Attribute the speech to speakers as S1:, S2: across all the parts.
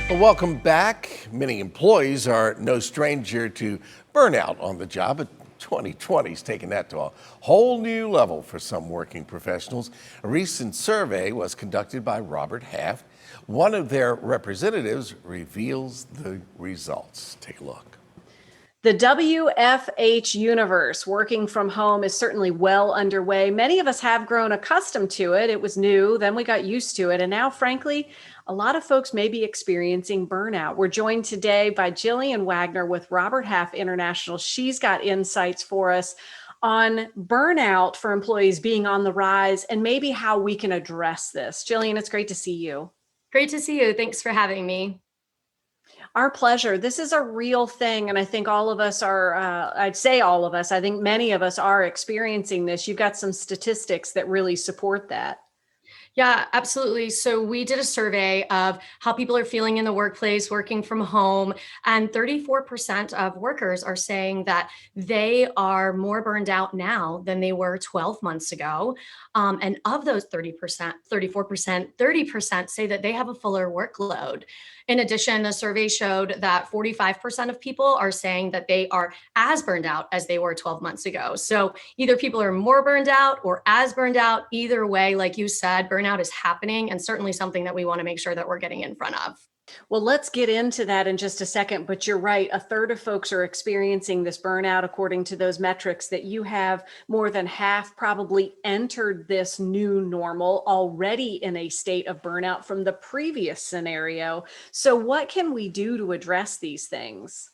S1: Well, welcome back. Many employees are no stranger to burnout on the job, but 2020 is taking that to a whole new level for some working professionals. A recent survey was conducted by Robert Half. One of their representatives reveals the results. Take a look.
S2: The WFH universe, working from home, is certainly well underway. Many of us have grown accustomed to it. It was new, then we got used to it. And now, frankly, a lot of folks may be experiencing burnout. We're joined today by Jillian Wagner with Robert Half International. She's got insights for us on burnout for employees being on the rise and maybe how we can address this. Jillian, it's great to see you.
S3: Great to see you. Thanks for having me.
S2: Our pleasure. This is a real thing. And I think all of us are, I'd say all of us, I think many of us are experiencing this. You've got some statistics that really support that.
S3: Yeah, absolutely. So we did a survey of how people are feeling in the workplace, working from home, and 34% of workers are saying that they are more burned out now than they were 12 months ago. And of those 30%, 34%, 30% say that they have a fuller workload. In addition, the survey showed that 45% of people are saying that they are as burned out as they were 12 months ago. So either people are more burned out or as burned out. Either way, like you said, burnout is happening and certainly something that we want to make sure that we're getting in front of.
S2: Well, let's get into that in just a second. But you're right. A third of folks are experiencing this burnout, according to those metrics that you have. More than half probably entered this new normal already in a state of burnout from the previous scenario. So, what can we do to address these things?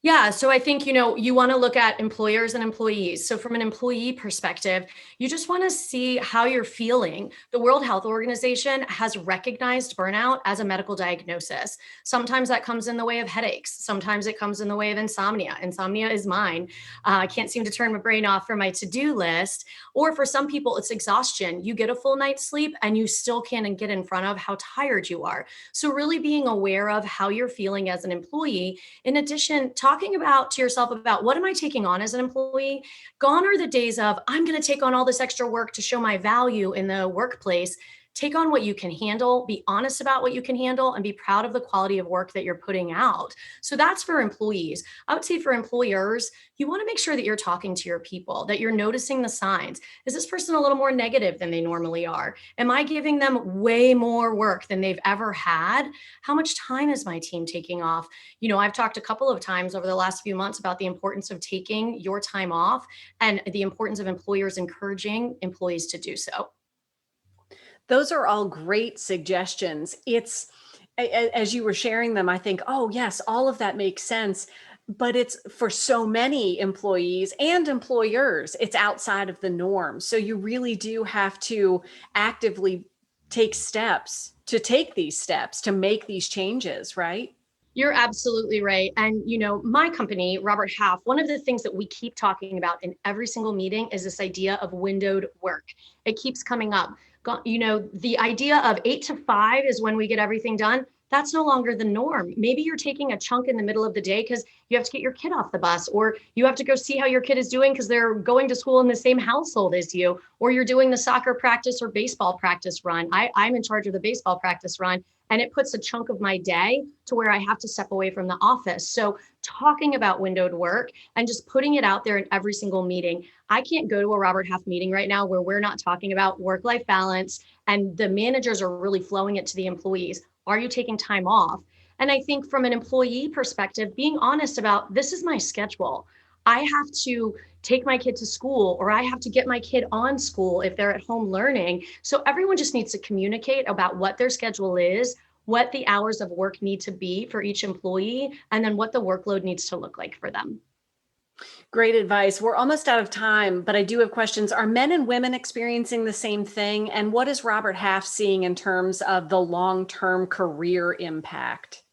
S3: Yeah, so I think, you want to look at employers and employees. So from an employee perspective, you just want to see how you're feeling. The World Health Organization has recognized burnout as a medical diagnosis. Sometimes that comes in the way of headaches. Sometimes it comes in the way of insomnia. Insomnia is mine. I can't seem to turn my brain off from my to-do list. Or for some people, it's exhaustion. You get a full night's sleep and you still can't get in front of how tired you are. So really being aware of how you're feeling as an employee. In addition, talking about to yourself about what am I taking on as an employee? Gone are the days of I'm going to take on all this extra work to show my value in the workplace. Take on what you can handle, be honest about what you can handle, and be proud of the quality of work that you're putting out. So that's for employees. I would say for employers, you want to make sure that you're talking to your people, that you're noticing the signs. Is this person a little more negative than they normally are? Am I giving them way more work than they've ever had? How much time is my team taking off? I've talked a couple of times over the last few months about the importance of taking your time off and the importance of employers encouraging employees to do so.
S2: Those are all great suggestions. As you were sharing them, I think, oh, yes, all of that makes sense. But it's for so many employees and employers, it's outside of the norm. So you really do have to actively take steps to take these steps to make these changes, right?
S3: You're absolutely right. And, my company, Robert Half, one of the things that we keep talking about in every single meeting is this idea of windowed work. It keeps coming up. The idea of 8 to 5 is when we get everything done. That's no longer the norm. Maybe you're taking a chunk in the middle of the day because you have to get your kid off the bus, or you have to go see how your kid is doing because they're going to school in the same household as you, or you're doing the soccer practice or baseball practice run. I'm in charge of the baseball practice run, and it puts a chunk of my day to where I have to step away from the office. So talking about windowed work and just putting it out there in every single meeting. I can't go to a Robert Half meeting right now where we're not talking about work-life balance, and the managers are really flowing it to the employees. Are you taking time off? And I think from an employee perspective, being honest about this is my schedule. I have to take my kid to school, or I have to get my kid on school if they're at home learning. So everyone just needs to communicate about what their schedule is, what the hours of work need to be for each employee, and then what the workload needs to look like for them.
S2: Great advice. We're almost out of time, but I do have questions. Are men and women experiencing the same thing? And what is Robert Half seeing in terms of the long-term career impact?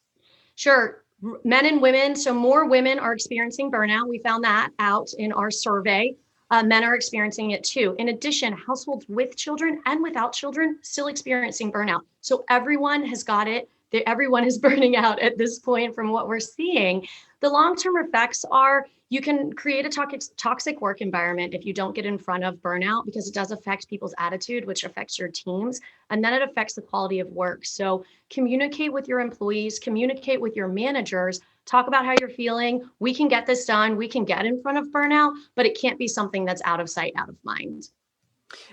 S3: Sure. Men and women. So more women are experiencing burnout. We found that out in our survey. Men are experiencing it too. In addition, households with children and without children still experiencing burnout. So everyone has got it. Everyone is burning out at this point from what we're seeing. The long-term effects are, You can create a toxic work environment if you don't get in front of burnout, because it does affect people's attitude, which affects your teams, and then it affects the quality of work. So communicate with your employees, communicate with your managers, talk about how you're feeling. We can get this done. We can get in front of burnout, but it can't be something that's out of sight, out of mind.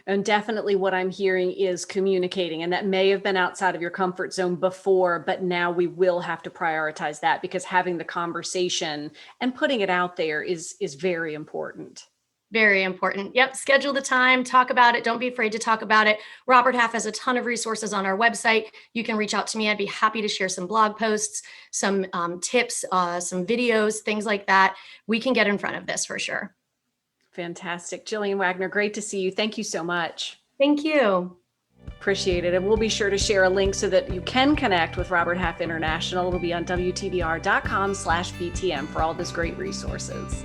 S2: And definitely what I'm hearing is communicating, and that may have been outside of your comfort zone before, but now we will have to prioritize that, because having the conversation and putting it out there is very important.
S3: Very important. Yep. Schedule the time, talk about it. Don't be afraid to talk about it. Robert Half has a ton of resources on our website. You can reach out to me. I'd be happy to share some blog posts, some tips, some videos, things like that. We can get in front of this for sure.
S2: Fantastic. Jillian Wagner, great to see you. Thank you so much.
S3: Thank you.
S2: Appreciate it. And we'll be sure to share a link so that you can connect with Robert Half International. It'll be on WTVR.com/BTM for all those great resources.